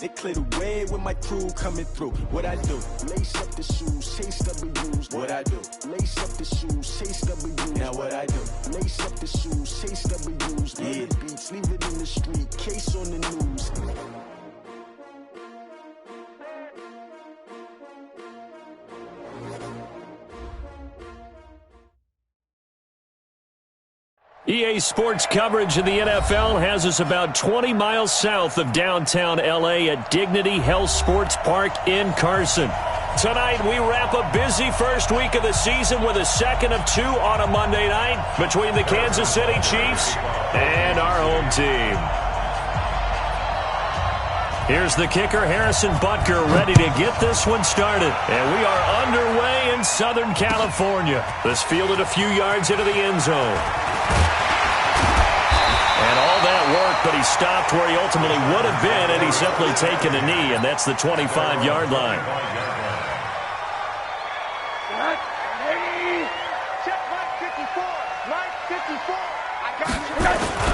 They clear the way with my crew coming through. What I do? Lace up the shoes, chase W's. What I do? Lace up the shoes, chase W's. Now what I do? Lace up the shoes, chase W's. Yeah. Beats, leave it in the street, case on the news. EA Sports coverage of the NFL has us about 20 miles south of downtown L.A. at Dignity Health Sports Park in Carson. Tonight, we wrap a busy first week of the season with a second of two on a Monday night between the Kansas City Chiefs and our home team. Here's the kicker, Harrison Butker, ready to get this one started. And we are underway in Southern California. This fielded a few yards into the end zone. And all that work, but he stopped where he ultimately would have been, and he's simply taken a knee, and that's the 25-yard line. Check Mike 54. I got you.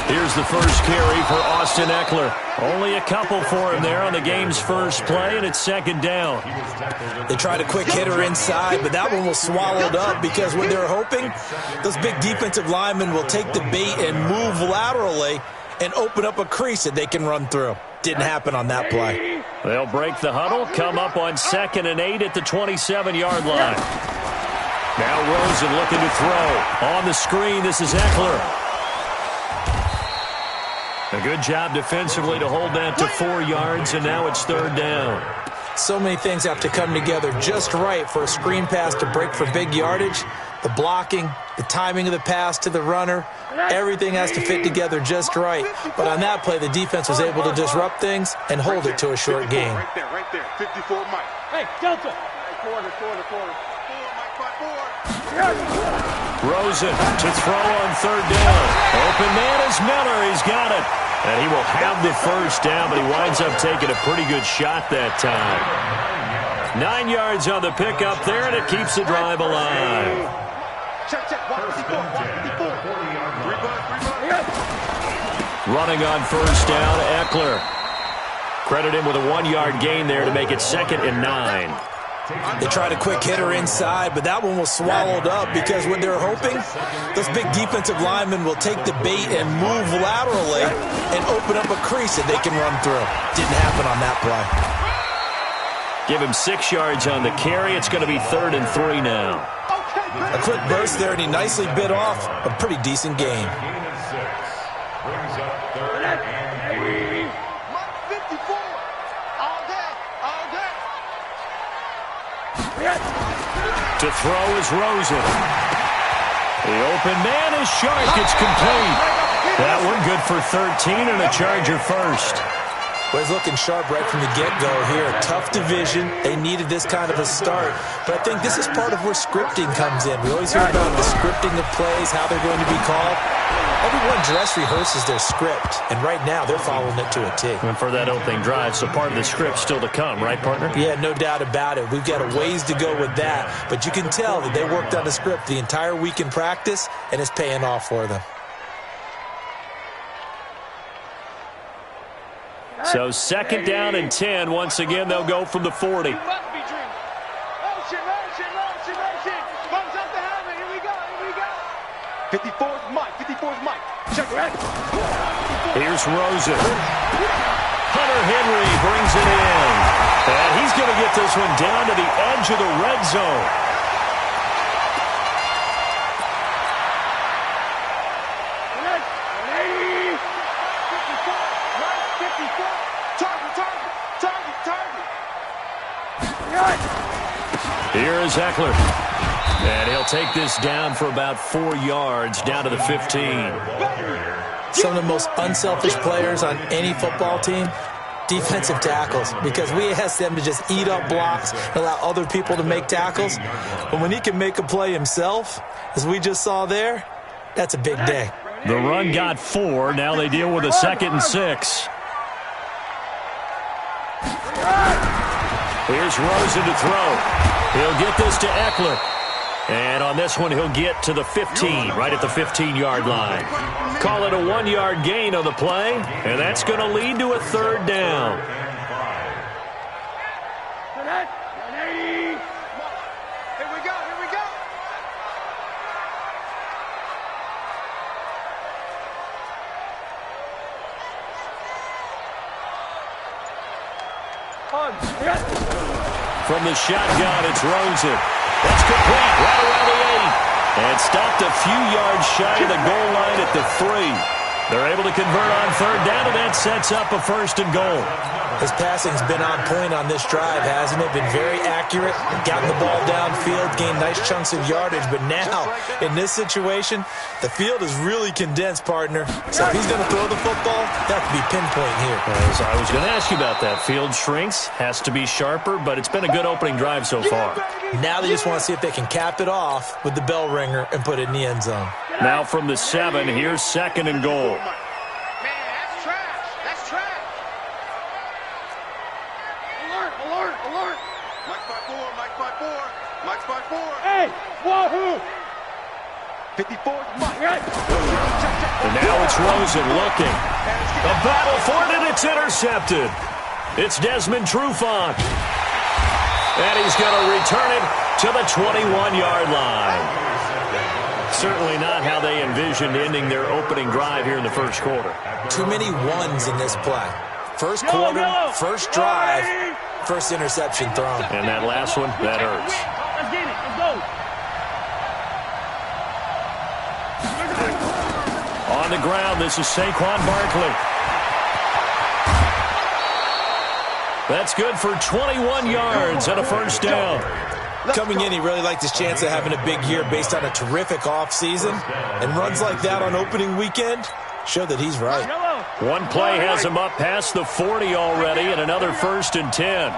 Here's the first carry for Austin Eckler. Only a couple for him there on the game's first play, and it's second down. They tried a quick hitter inside, but that one was swallowed up because what they're hoping, those big defensive linemen will take the bait and move laterally and open up a crease that they can run through. Didn't happen on that play. They'll break the huddle, come up on 2nd and 8 at the 27-yard line. Now Rosen looking to throw. On the screen, this is Eckler. A good job defensively to hold that to 4 yards, and now it's third down. So many things have to come together just right for a screen pass to break for big yardage. The blocking, the timing of the pass to the runner, everything has to fit together just right. But on that play, the defense was able to disrupt things and hold it to a short gain. Right there. 54 Mike. Hey, Delta. Quarter. Rosen to throw on third down. Open man is Miller. He's got it. And he will have the first down, but he winds up taking a pretty good shot that time. 9 yards on the pickup there, and it keeps the drive alive. Check. 54. Running on first down, Eckler. Credit him with a 1-yard gain there to make it 2nd and 9. They tried a quick hitter inside, but that one was swallowed up because what they're hoping, those big defensive linemen will take the bait and move laterally and open up a crease that they can run through. Didn't happen on that play. Give him 6 yards on the carry. It's going to be 3rd and 3 now. A quick burst there, and he nicely bit off a pretty decent gain. To throw is Rosen. The open man is Shark. It's complete. That one good for 13 and a Charger first. Well, he's looking sharp right from the get-go here. Tough division. They needed this kind of a start. But I think this is part of where scripting comes in. We always hear about the scripting of plays, how they're going to be called. Everyone dress rehearses their script, and right now they're following it to a T. And for that opening drive, so part of the script still to come, right, partner? Yeah, no doubt about it. We've got a ways to go with that, but you can tell that they worked on the script the entire week in practice, and it's paying off for them. So 2nd down and 10. Once again, they'll go from the 40. Motion. Comes up the helmet. Here we go. 54's Mike. Check it. Here's Rosen. Hunter Henry brings it in. And he's going to get this one down to the edge of the red zone. Here is Eckler. And he'll take this down for about 4 yards, down to the 15. Some of the most unselfish players on any football team, defensive tackles, because we ask them to just eat up blocks and allow other people to make tackles. But when he can make a play himself, as we just saw there, that's a big day. The run got 4. Now they deal with a 2nd and 6. Here's Rosen to throw. He'll get this to Eckler. And on this one, he'll get to the 15, right at the 15-yard line. Call it a 1-yard gain on the play, and that's going to lead to a third down. From the shotgun, it's Rosen. That's complete right around the 8. And stopped a few yards shy of the goal line at the 3. They're able to convert on third down, and that sets up a first and goal. His passing's been on point on this drive, hasn't it? Been very accurate, gotten the ball downfield, gained nice chunks of yardage. But now, in this situation, the field is really condensed, partner. So if he's going to throw the football, that could be pinpoint here. As I was going to ask you about that. Field shrinks, has to be sharper, but it's been a good opening drive so far. Now they just want to see if they can cap it off with the bell ringer and put it in the end zone. Now from the 7, here's second and goal. Hey, wahoo! 54, Mike. And now it's Rosen looking. A battle for it, and it's intercepted. It's Desmond Trufant. And he's going to return it to the 21-yard line. Certainly not how they envisioned ending their opening drive here in the first quarter. Too many ones in this play. First quarter, first drive, first interception thrown. And that last one, that hurts. Let's get it. Let's go. On the ground, this is Saquon Barkley. That's good for 21 yards and a first down. Coming in, he really liked his chance of having a big year based on a terrific offseason. And runs like that on opening weekend show that he's right. One play has him up past the 40 already, and another first and 10.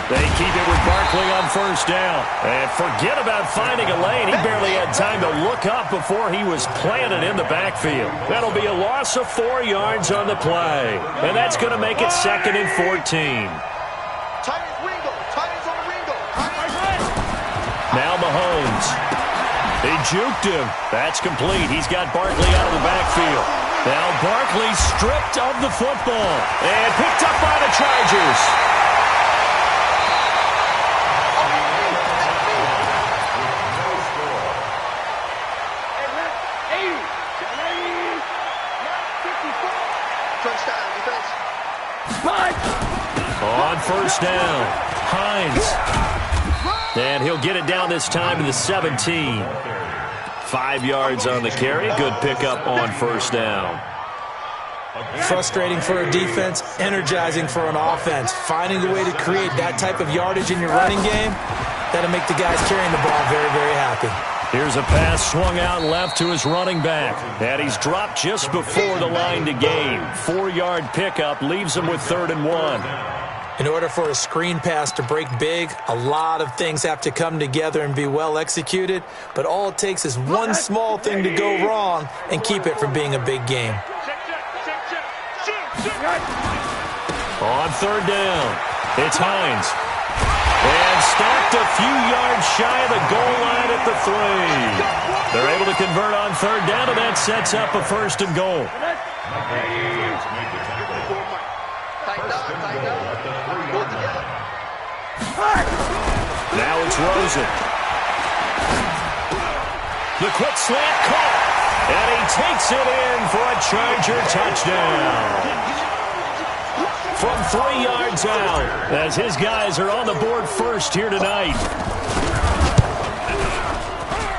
They keep it with Barkley on first down. And forget about finding a lane. He barely had time to look up before he was planted in the backfield. That'll be a loss of 4 yards on the play. And that's going to make it second and 14. Now Mahomes. He juked him. That's complete. He's got Barkley out of the backfield. Now Barkley stripped of the football and picked up by the Chargers. On first down, Hines. And he'll get it down this time to the 17. 5 yards on the carry. Good pickup on first down. Frustrating for a defense, energizing for an offense. Finding a way to create that type of yardage in your running game, that'll make the guys carrying the ball very, very happy. Here's a pass swung out left to his running back. And he's dropped just before the line to gain. 4-yard pickup leaves him with 3rd and 1. In order for a screen pass to break big, a lot of things have to come together and be well executed. But all it takes is one small thing to go wrong and keep it from being a big game. On third down, it's Hines. And stopped a few yards shy of the goal line at the 3. They're able to convert on third down, and that sets up a first and goal. Now it's Rosen. The quick slant caught. And he takes it in for a Charger touchdown. From 3 yards out, as his guys are on the board first here tonight.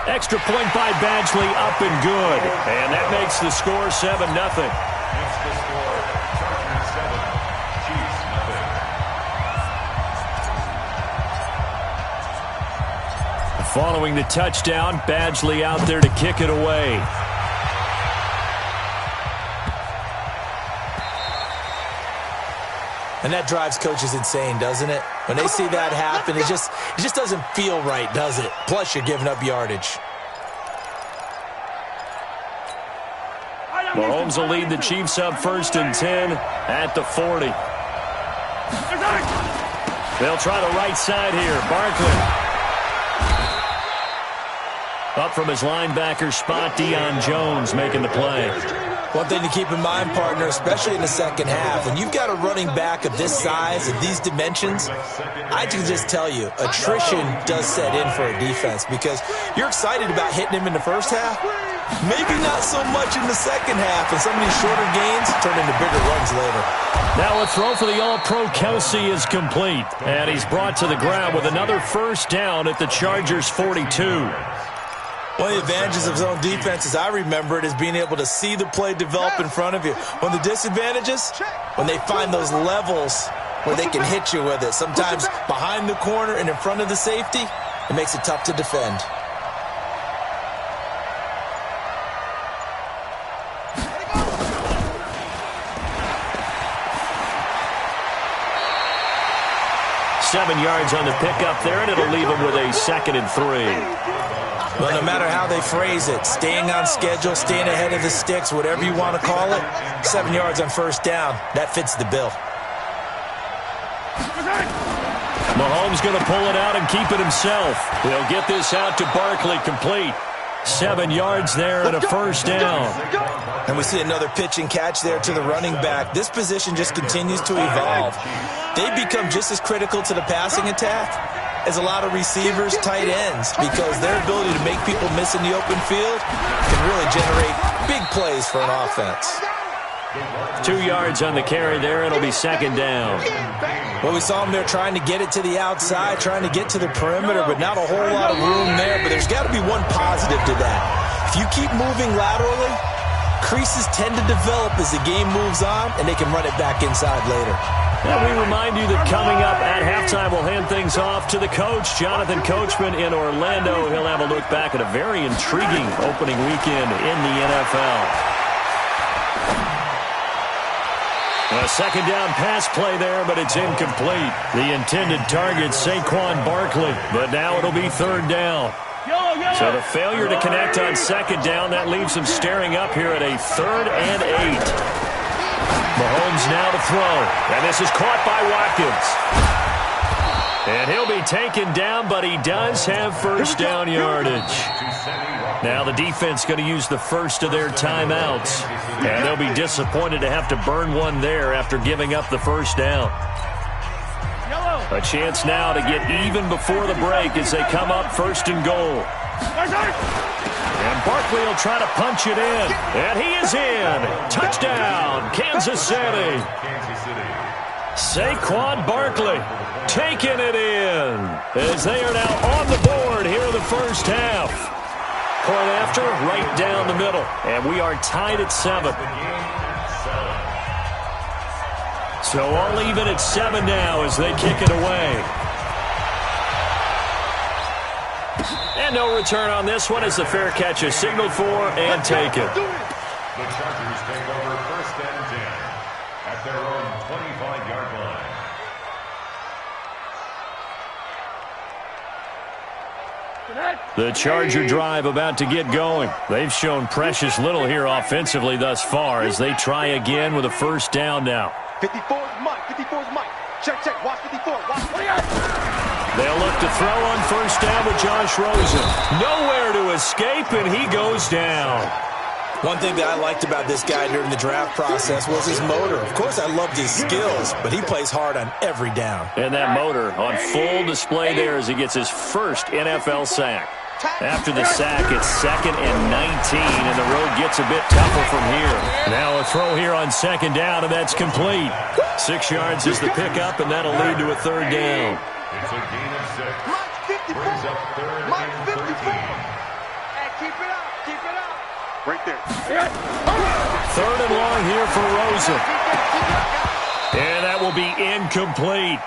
Extra point by Badgley, up and good. And that makes the score 7-0. Following the touchdown, Badgley out there to kick it away. And that drives coaches insane, doesn't it? When they see that happen, it just doesn't feel right, does it? Plus, you're giving up yardage. Mahomes will lead the Chiefs up 1st and 10 at the 40. They'll try the right side here. Barkley. Up from his linebacker spot, Deion Jones making the play. One thing to keep in mind, partner, especially in the second half, when you've got a running back of this size and these dimensions, I can just tell you, attrition does set in for a defense because you're excited about hitting him in the first half, maybe not so much in the second half, and some of these shorter gains turn into bigger runs later. Now a throw for the All-Pro Kelsey is complete, and he's brought to the ground with another first down at the Chargers' 42. One of the advantages of zone defense, as I remember it, is being able to see the play develop in front of you. One of the disadvantages, when they find those levels where they can hit you with it. Sometimes behind the corner and in front of the safety, it makes it tough to defend. Seven yards on the pickup there, and it'll leave him with a 2nd and 3. Well, no matter how they phrase it, staying on schedule, staying ahead of the sticks, whatever you want to call it, 7 yards on first down, that fits the bill. Mahomes going to pull it out and keep it himself. He'll get this out to Barkley, complete. 7 yards there and a first down. And we see another pitch and catch there to the running back. This position just continues to evolve. They've become just as critical to the passing attack as a lot of receivers, tight ends, because their ability to make people miss in the open field can really generate big plays for an offense. 2 yards on the carry there. It'll be 2nd down. Well, we saw him there trying to get it to the outside, trying to get to the perimeter, but not a whole lot of room there. But there's got to be one positive to that. If you keep moving laterally, creases tend to develop as the game moves on, and they can run it back inside later. And we remind you that coming up at halftime, we'll hand things off to the coach, Jonathan Coachman in Orlando. He'll have a look back at a very intriguing opening weekend in the NFL. A 2nd down pass play there, but it's incomplete. The intended target, Saquon Barkley, but now it'll be 3rd down. So the failure to connect on 2nd down, that leaves him staring up here at a 3rd and 8. Mahomes now to throw, and this is caught by Watkins. And he'll be taken down, but he does have first down yardage. Now the defense going to use the first of their timeouts, and they'll be disappointed to have to burn one there after giving up the first down. A chance now to get even before the break as they come up 1st and goal. And Barkley will try to punch it in. And he is in. Touchdown, Kansas City. Saquon Barkley taking it in as they are now on the board here in the first half. Point after, right down the middle. And we are tied at 7. So all even at 7 now as they kick it away. And no return on this one as the fair catch is signaled for and taken. The Chargers take over 1st and 10 at their own 25-yard line. The Charger drive about to get going. They've shown precious little here offensively thus far as they try again with a first down now. 54's Mike. 54's Mike. Check. Watch 54. Watch. They'll look to throw on first down with Josh Rosen. Nowhere to escape, and he goes down. One thing that I liked about this guy during the draft process was his motor. Of course, I loved his skills, but he plays hard on every down. And that motor on full display there as he gets his first NFL sack. After the sack, it's 2nd and 19, and the road gets a bit tougher from here. Now a throw here on 2nd down, and that's complete. 6 yards is the pickup, and that'll lead to a 3rd down. It's a gain of 6. Brings up 3rd and 13. Hey, keep it up. Right there. 3rd and long here for Rosen. And that will be incomplete.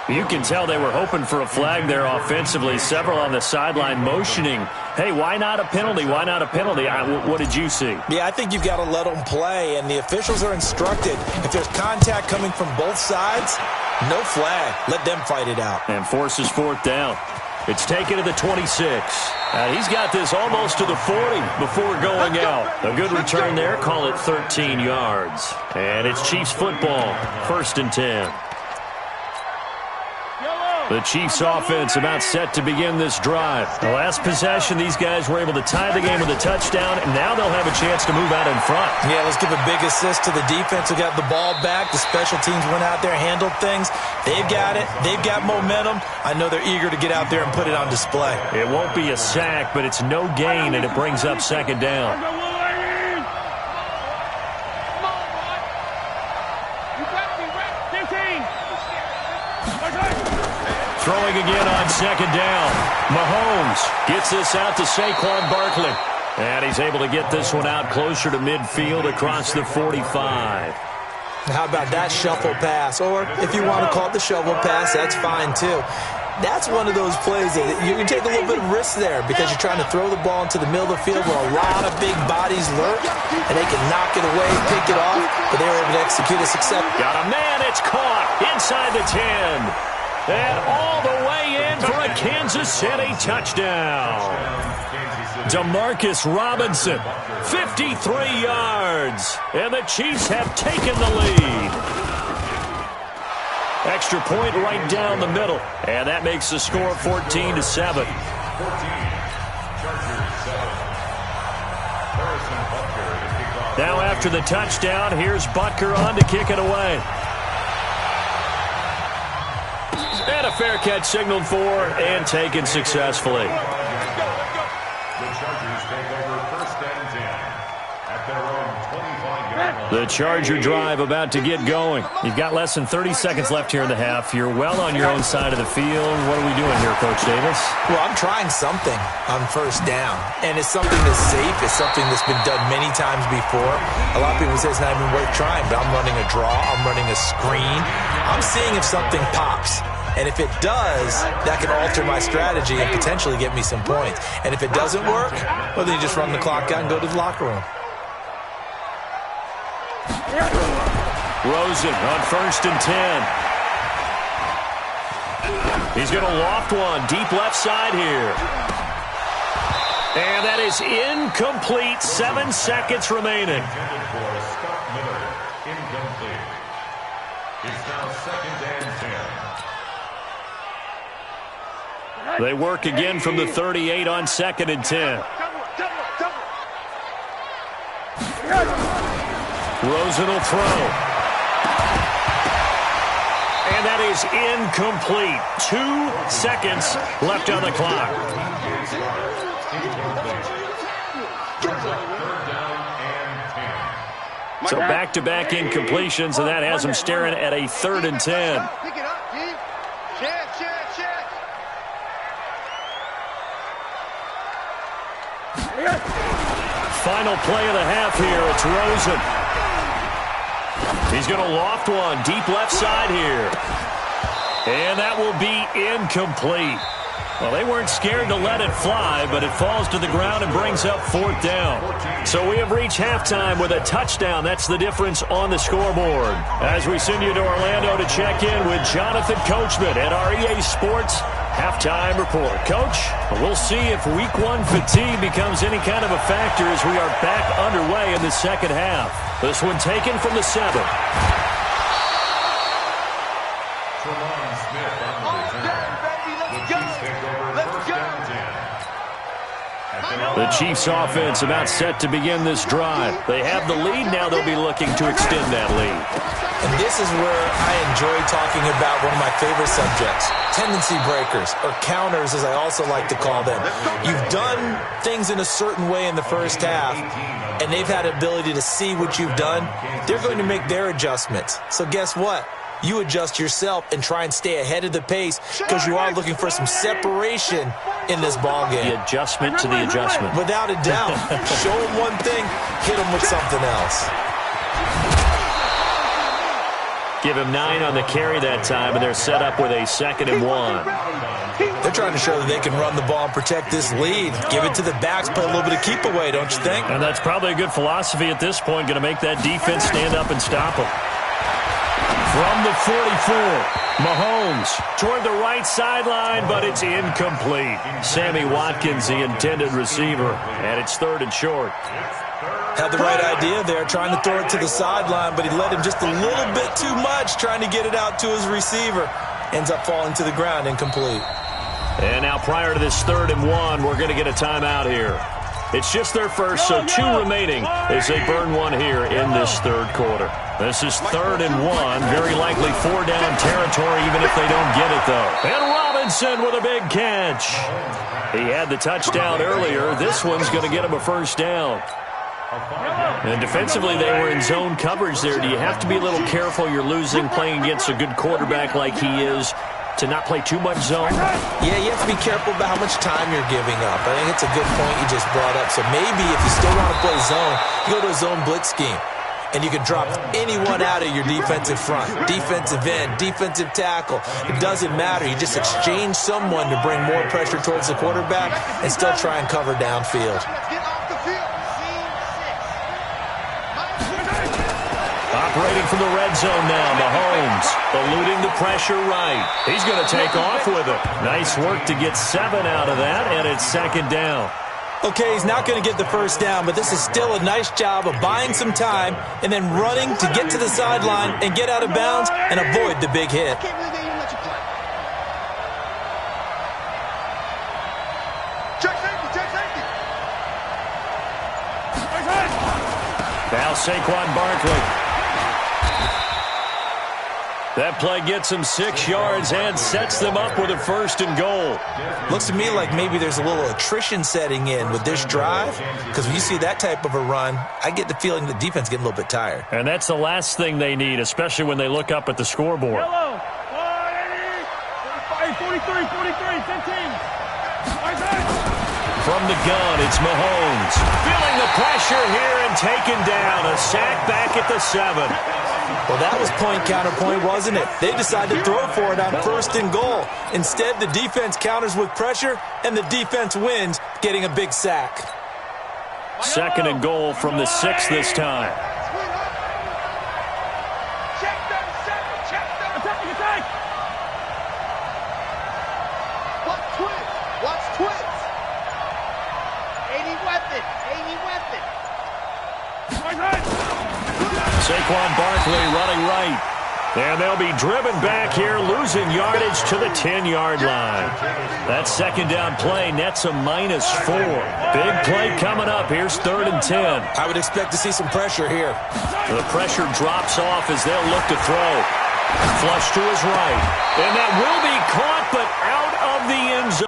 You can tell they were hoping for a flag there offensively. Several on the sideline motioning, hey, why not a penalty? Why not a penalty? What did you see? Yeah, I think you've got to let them play, and the officials are instructed. If there's contact coming from both sides, no flag. Let them fight it out. And forces 4th down. It's taken to the 26. He's got this almost to the 40 before going out. A good return there. Call it 13 yards. And it's Chiefs football. 1st and 10. The Chiefs offense about set to begin this drive. The last possession, these guys were able to tie the game with a touchdown, and now they'll have a chance to move out in front. Yeah, let's give a big assist to the defense who got the ball back. The special teams went out there, handled things. They've got it. They've got momentum. I know they're eager to get out there and put it on display. It won't be a sack, but it's no gain, and it brings up second down. Throwing again on second down. Mahomes gets this out to Saquon Barkley. And he's able to get this one out closer to midfield across the 45. How about that shuffle pass? Or if you want to call it the shovel pass, that's fine too. That's one of those plays that you can take a little bit of risk there because you're trying to throw the ball into the middle of the field where a lot of big bodies lurk, and they can knock it away, pick it off, but they were able to execute a success. Got a man, it's caught inside the 10. And all the way in for a Kansas City touchdown. Demarcus Robinson, 53 yards. And the Chiefs have taken the lead. Extra point right down the middle. And that makes the score 14-7. Now after the touchdown, here's Butker on to kick it away. And a fair catch signaled for and taken successfully. The Chargers take over first and 10 at their own 25-yard line. The Charger drive about to get going. You've got less than 30 seconds left here in the half. You're well on your own side of the field. What are we doing here, Coach Davis? Well, I'm trying something on first down, and it's something that's safe. It's something that's been done many times before. A lot of people say it's not even worth trying, but I'm running a draw. I'm running a screen. I'm seeing if something pops. And if it does, that can alter my strategy and potentially get me some points. And if it doesn't work, well, then you just run the clock out and go to the locker room. Rosen on first and 10. He's going to loft one deep left side here. And that is incomplete. 7 seconds remaining. Intended for Scott Miller. Incomplete. It's now second and 10. They work again from the 38 on second and 10. Rosen will throw. And that is incomplete. 2 seconds left on the clock. So back-to-back incompletions, and that has them staring at a 3rd and 10. Final play of the half here. It's Rosen. He's going to loft one deep left side here. And that will be incomplete. Well, they weren't scared to let it fly, but it falls to the ground and brings up 4th down. So we have reached halftime with a touchdown. That's the difference on the scoreboard. As we send you to Orlando to check in with Jonathan Coachman at our EA Sports Halftime Report. Coach, we'll see if Week 1 fatigue becomes any kind of a factor as we are back underway in the second half. This one taken from the 7. The Chiefs offense about set to begin this drive. They have the lead. Now they'll be looking to extend that lead. And this is where I enjoy talking about one of my favorite subjects, tendency breakers, or counters as I also like to call them. You've done things in a certain way in the first half, and they've had the ability to see what you've done. They're going to make their adjustments. So guess what? You adjust yourself and try and stay ahead of the pace because you are looking for some separation in this ball game. The adjustment to the adjustment. Without a doubt. Show them one thing, hit them with something else. Give him 9 on the carry that time, and they're set up with a 2nd and 1. They're trying to show that they can run the ball and protect this lead. Give it to the backs, play a little bit of keep away, don't you think? And that's probably a good philosophy at this point, going to make that defense stand up and stop them. From the 44, Mahomes toward the right sideline, but it's incomplete. Sammy Watkins, the intended receiver, and it's 3rd and short. Had the right idea there, trying to throw it to the sideline, but he led him just a little bit too much, trying to get it out to his receiver. ends up falling to the ground incomplete. And now prior to this 3rd and 1, we're going to get a timeout here. It's just their first, so 2 remaining as they burn one here in this 3rd quarter. This is 3rd and 1, very likely 4-down territory even if they don't get it, though. And Robinson with a big catch. He had the touchdown earlier. This one's going to get him a first down. And defensively, they were in zone coverage there. Do you have to be a little careful? You're losing playing against a good quarterback like he is to not play too much zone? Yeah, you have to be careful about how much time you're giving up. I think it's a good point you just brought up. So maybe if you still want to play zone, you go to a zone blitz scheme. And you can drop anyone out of your defensive front, defensive end, defensive tackle. It doesn't matter. You just exchange someone to bring more pressure towards the quarterback and still try and cover downfield. Operating from the red zone now, Mahomes eluding the pressure right. He's going to take off with it. Nice work to get 7 out of that, and it's 2nd down. Okay, he's not going to get the first down, but this is still a nice job of buying some time and then running to get to the sideline and get out of bounds and avoid the big hit. Now Saquon Barkley. That play gets them 6 yards and sets them up with a 1st and goal. Looks to me like maybe there's a little attrition setting in with this drive, because when you see that type of a run, I get the feeling the defense getting a little bit tired. And that's the last thing they need, especially when they look up at the scoreboard. Yellow, 43, 15. From the gun, it's Mahomes. Feeling the pressure here and taken down. A sack back at the 7. Well, that was point counterpoint, wasn't it? They decided to throw for it on 1st and goal. Instead, the defense counters with pressure, and the defense wins, getting a big sack. 2nd and goal from the 6 this time. Watch twins. 80 weapon. Saquon Barkley running right. And they'll be driven back here, losing yardage to the 10-yard line. That 2nd down play nets a -4. Big play coming up. Here's 3rd and 10. I would expect to see some pressure here. The pressure drops off as they'll look to throw. Flush to his right. And that will be caught, but out of the end zone.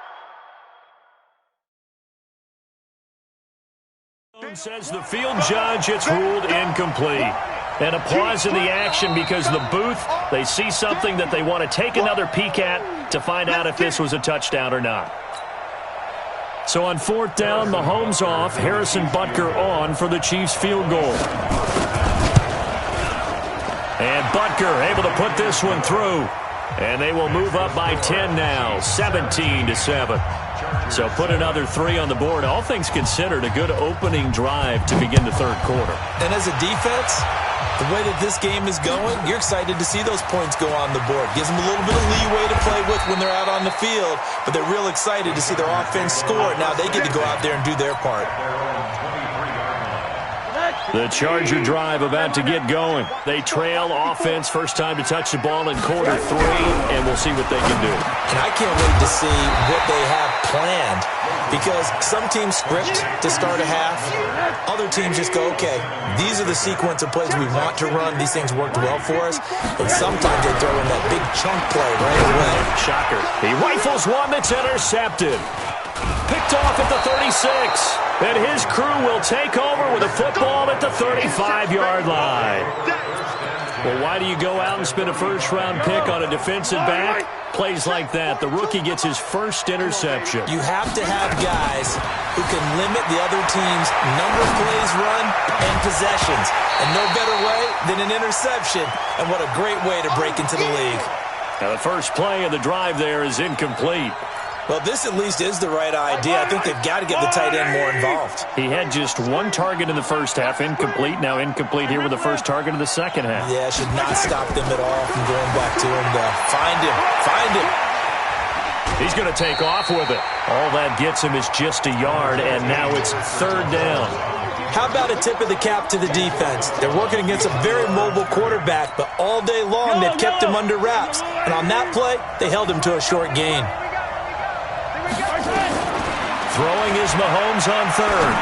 Says the field judge, it's ruled incomplete. And a pause in the action because the booth, they see something that they want to take another peek at to find out if this was a touchdown or not. So on 4th down, Mahomes off, Harrison Butker on for the Chiefs field goal. And Butker able to put this one through. And they will move up by 10 now, 17-7. So put another 3 on the board. All things considered, a good opening drive to begin the 3rd quarter. And as a defense, the way that this game is going, you're excited to see those points go on the board. Gives them a little bit of leeway to play with when they're out on the field, but they're real excited to see their offense score. Now they get to go out there and do their part. The Charger drive about to get going. They trail offense, first time to touch the ball in quarter 3, and we'll see what they can do. And I can't wait to see what they have planned, because some teams script to start a half. Other teams just go, okay, these are the sequence of plays we want to run. These things worked well for us. And sometimes they throw in that big chunk play right away. Shocker. He rifles one that's intercepted. Picked off at the 36. And his crew will take over with a football at the 35-yard line. Well, why do you go out and spend a first-round pick on a defensive back? Plays like that. The rookie gets his first interception. You have to have guys who can limit the other team's number of plays run and possessions. And no better way than an interception. And what a great way to break into the league. Now, the first play of the drive there is incomplete. Well, this at least is the right idea. I think they've got to get the tight end more involved. He had just 1 target in the first half, incomplete. Now incomplete here with the first target of the second half. Yeah, should not stop them at all from going back to him to find him. Find him. He's going to take off with it. All that gets him is just a yard, and now it's 3rd down. How about a tip of the cap to the defense? They're working against a very mobile quarterback, but all day long they've kept him under wraps. And on that play, they held him to a short gain. Throwing is Mahomes on third.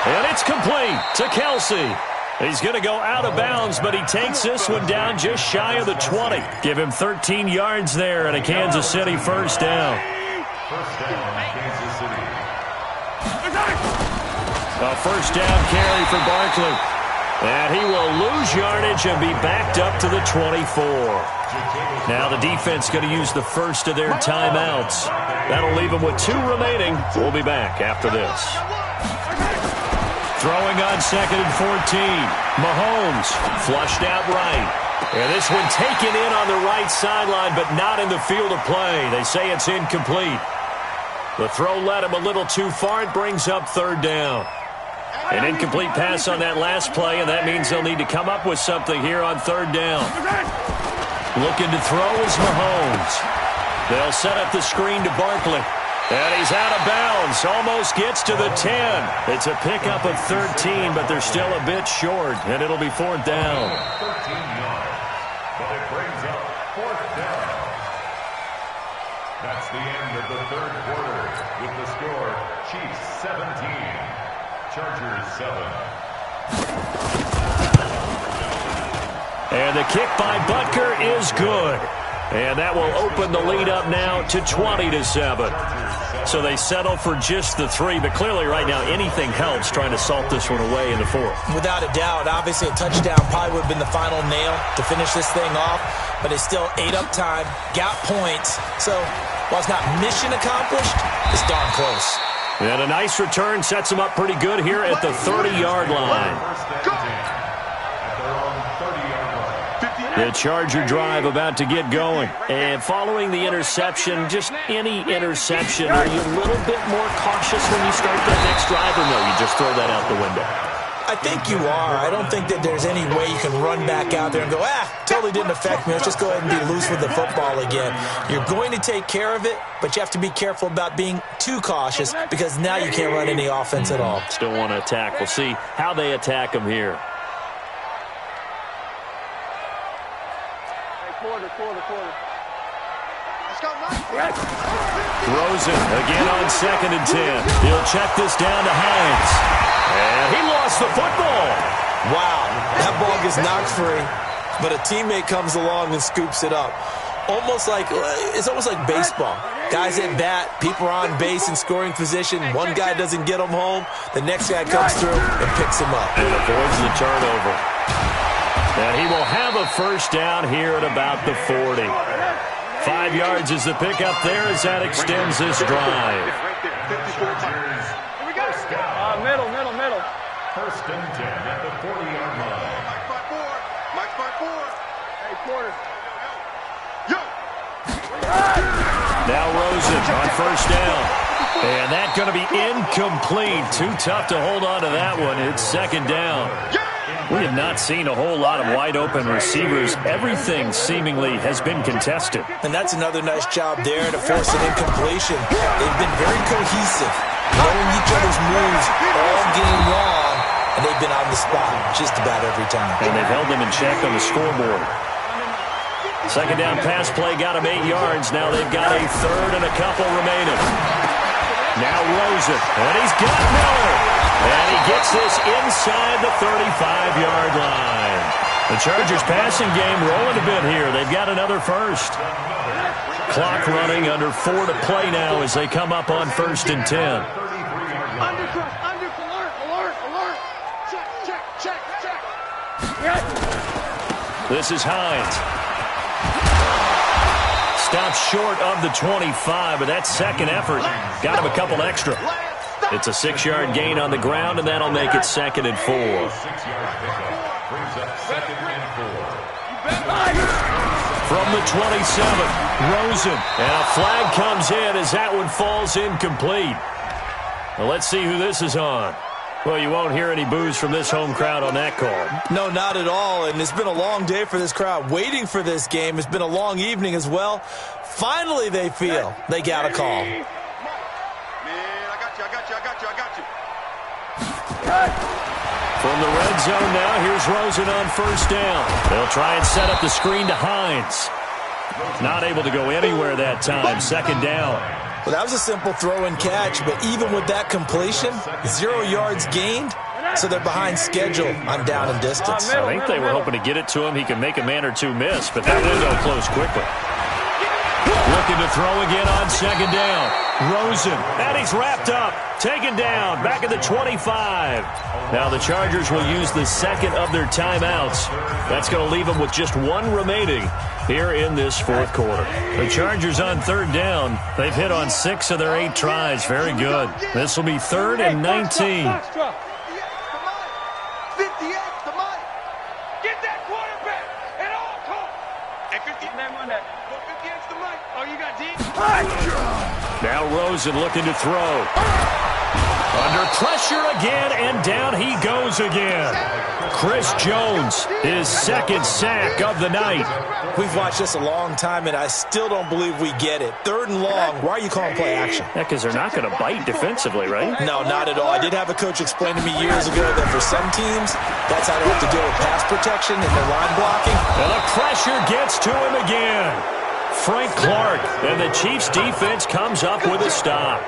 And it's complete to Kelsey. He's going to go out of bounds, but he takes this one down just shy of the 20. Give him 13 yards there and a Kansas City first down. First down, Kansas City. A first down carry for Barkley. And he will lose yardage and be backed up to the 24. Now the defense going to use the first of their timeouts. That'll leave them with 2 remaining. We'll be back after this. Throwing on 2nd and 14. Mahomes flushed out right. And this one taken in on the right sideline, but not in the field of play. They say it's incomplete. The throw led him a little too far. It brings up 3rd down. An incomplete pass on that last play, and that means they'll need to come up with something here on 3rd down. Looking to throw is Mahomes. They'll set up the screen to Barkley. And he's out of bounds. Almost gets to the 10. It's a pickup of 13, but they're still a bit short, and it'll be 4th down. 13 yards, but it brings up 4th down. That's the end of the 3rd quarter with the score, Chiefs 17, Chargers 7. And the kick by Butker is good. And that will open the lead up now to 20-7. So they settle for just the 3, but clearly right now anything helps trying to salt this one away in the 4th. Without a doubt, obviously a touchdown probably would have been the final nail to finish this thing off, but it's still 8 up time, got points. So while it's not mission accomplished, it's darn close. And a nice return sets them up pretty good here at the 30-yard line. The Charger drive about to get going. And following the interception, just any interception, are you a little bit more cautious when you start that next drive, or no, you just throw that out the window? I think you are. I don't think that there's any way you can run back out there and go, totally didn't affect me. Let's just go ahead and be loose with the football again. You're going to take care of it, but you have to be careful about being too cautious because now you can't run any offense at all. Still want to attack. We'll see how they attack them here. Rosen again on 2nd and 10. He'll check this down to Hines. And he lost the football. Wow, that ball gets knocked free, but a teammate comes along and scoops it up. It's almost like baseball. Guys at bat, people are on base in scoring position. One guy doesn't get him home. The next guy comes through and picks him up. And avoids the turnover. And he will have a first down here at about the 40. 5 yards is the pickup there as that extends this drive. Middle. First and 10 at the 40-yard line. Mike's by 4. Hey, quarters. Now Rosen on first down. And that's going to be incomplete. Too tough to hold on to that one. It's 2nd down. We have not seen a whole lot of wide-open receivers. Everything seemingly has been contested. And that's another nice job there to force an incompletion. They've been very cohesive, knowing each other's moves all game long, and they've been on the spot just about every time. And they've held them in check on the scoreboard. 2nd down pass play got them 8 yards. Now they've got a 3rd and a couple remaining. Now Rosen, and he's got Miller. And he gets this inside the 35-yard line. The Chargers passing game rolling a bit here. They've got another first. Clock running, under 4 to play now as they come up on 1st and 10. Alert. Check. This is Hines. Stops short of the 25, but that second effort got him a couple extra. It's a 6-yard gain on the ground, and that'll make it 2nd and 4. 6-yard pickup brings up 2nd and 4. From the 27, Rosen. And a flag comes in as that one falls incomplete. Well, let's see who this is on. Well, you won't hear any boos from this home crowd on that call. No, not at all, and it's been a long day for this crowd waiting for this game. It's been a long evening as well. Finally, they feel they got a call. Man, I got you. From the red zone now, here's Rosen on first down. They'll try and set up the screen to Hines. Not able to go anywhere that time. Second down. Well, that was a simple throw and catch, but even with that completion, 0 yards gained, so they're behind schedule on down and distance. I think they were hoping to get it to him. He can make a man or two miss, but that window closed quickly. Looking to throw again on second down. Rosen, and he's wrapped up. Taken down, back at the 25. Now the Chargers will use the second of their timeouts. That's going to leave them with just one remaining here in this fourth quarter. The Chargers on third down. They've hit on 6 of their 8 tries. Very good. This will be 3rd and 19. Now Rosen looking to throw. Under pressure again, and down he goes again. Chris Jones, his second sack of the night. We've watched this a long time, and I still don't believe we get it. 3rd and long, why are you calling play action? Yeah, because they're not going to bite defensively, right? No, not at all. I did have a coach explain to me years ago that for some teams, that's how they have to deal with pass protection and their line blocking. And the pressure gets to him again. Frank Clark, and the Chiefs' defense comes up with a stop.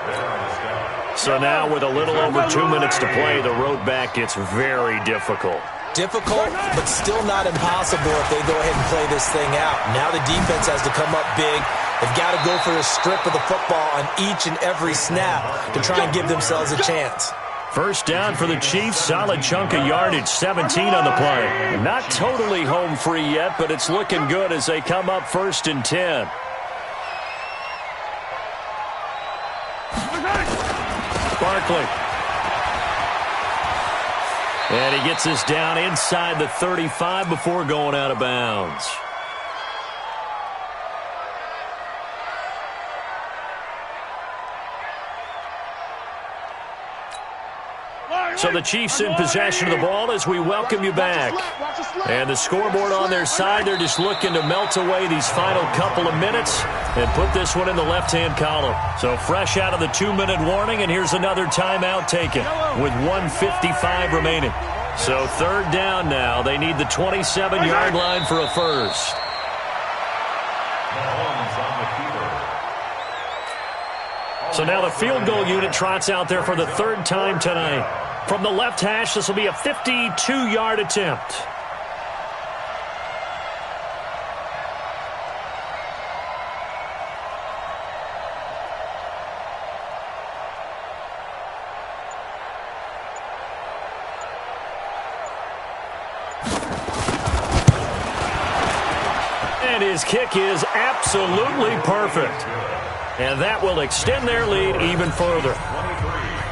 So now with a little over 2 minutes to play, the road back gets very difficult. Difficult, but still not impossible if they go ahead and play this thing out. Now the defense has to come up big. They've got to go for a strip of the football on each and every snap to try and give themselves a chance. First down for the Chiefs, solid chunk of yardage, 17 on the play. Not totally home free yet, but it's looking good as they come up 1st and 10. Barkley. And he gets this down inside the 35 before going out of bounds. So the Chiefs in possession of the ball as we welcome you back. And the scoreboard on their side, they're just looking to melt away these final couple of minutes and put this one in the left-hand column. So fresh out of the 2-minute warning, and here's another timeout taken with 1:55 remaining. So 3rd down now. They need the 27-yard line for a first. So now the field goal unit trots out there for the 3rd time tonight. From the left hash, this will be a 52-yard attempt. And his kick is absolutely perfect. And that will extend their lead even further.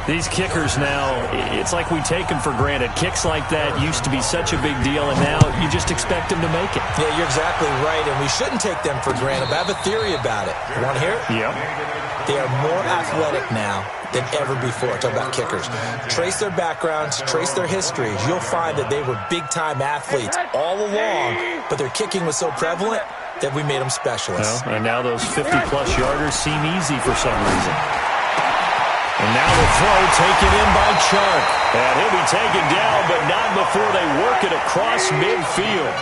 These kickers now, it's like we take them for granted. Kicks like that used to be such a big deal, and now you just expect them to make it. Yeah, you're exactly right, and we shouldn't take them for granted. But I have a theory about it. You want to hear it? Yeah. They are more athletic now than ever before. Talk about kickers. Trace their backgrounds, trace their histories. You'll find that they were big-time athletes all along, but their kicking was so prevalent that we made them specialists. Well, and now those 50-plus yarders seem easy for some reason. And now the throw taken in by Chark. And he'll be taken down, but not before they work it across midfield.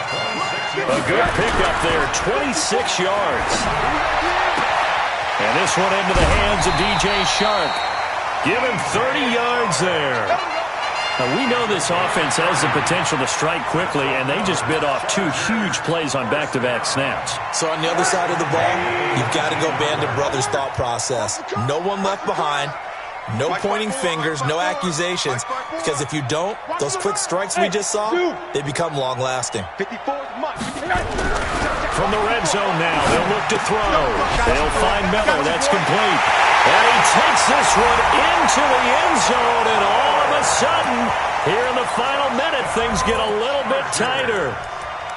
A good pickup there, 26 yards. And this one into the hands of DJ Chark. Give him 30 yards there. Now, we know this offense has the potential to strike quickly, and they just bit off 2 huge plays on back-to-back snaps. So on the other side of the ball, you've got to go Band of Brothers thought process. No one left behind. No pointing fingers, no accusations, because if you don't, those quick strikes we just saw, they become long-lasting. From the red zone now, they'll look to throw. They'll find Miller, that's complete. And he takes this one into the end zone, and all of a sudden, here in the final minute, things get a little bit tighter.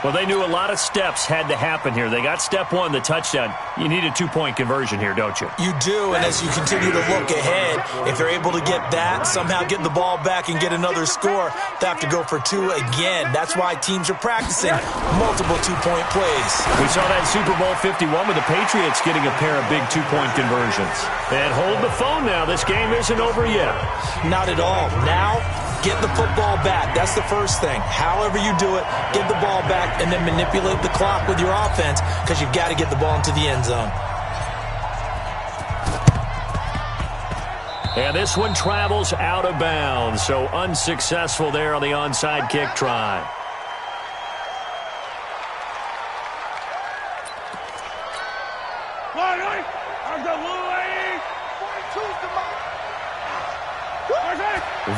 Well, they knew a lot of steps had to happen here. They got step one, the touchdown. You need a two-point conversion here, don't you? You do, and as you continue to look ahead, if they're able to get that, somehow get the ball back and get another score, they have to go for two again. That's why teams are practicing multiple two-point plays. We saw that Super Bowl 51 with the Patriots getting a pair of big two-point conversions. And hold the phone now. This game isn't over yet. Not at all. Now, get the football back. That's the first thing. However you do it, get the ball back and then manipulate the clock with your offense because you've got to get the ball into the end zone. And this one travels out of bounds, so unsuccessful there on the onside kick try.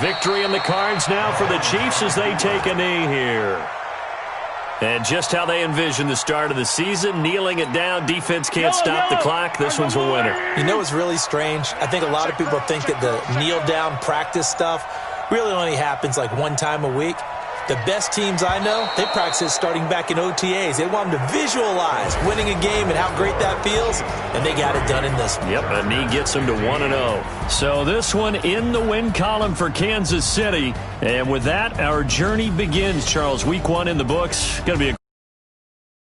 Victory in the cards now for the Chiefs as they take a knee here. And just how they envisioned the start of the season, kneeling it down, defense can't stop the clock. This one's a winner. You know what's really strange? I think a lot of people think that the kneel-down practice stuff really only happens like one time a week. The best teams I know, they practice it starting back in OTAs. They want them to visualize winning a game and how great that feels, and they got it done in this one. Yep, a knee gets them to 1-0. So this one in the win column for Kansas City. And with that, our journey begins, Charles. Week 1 in the books. Going to be a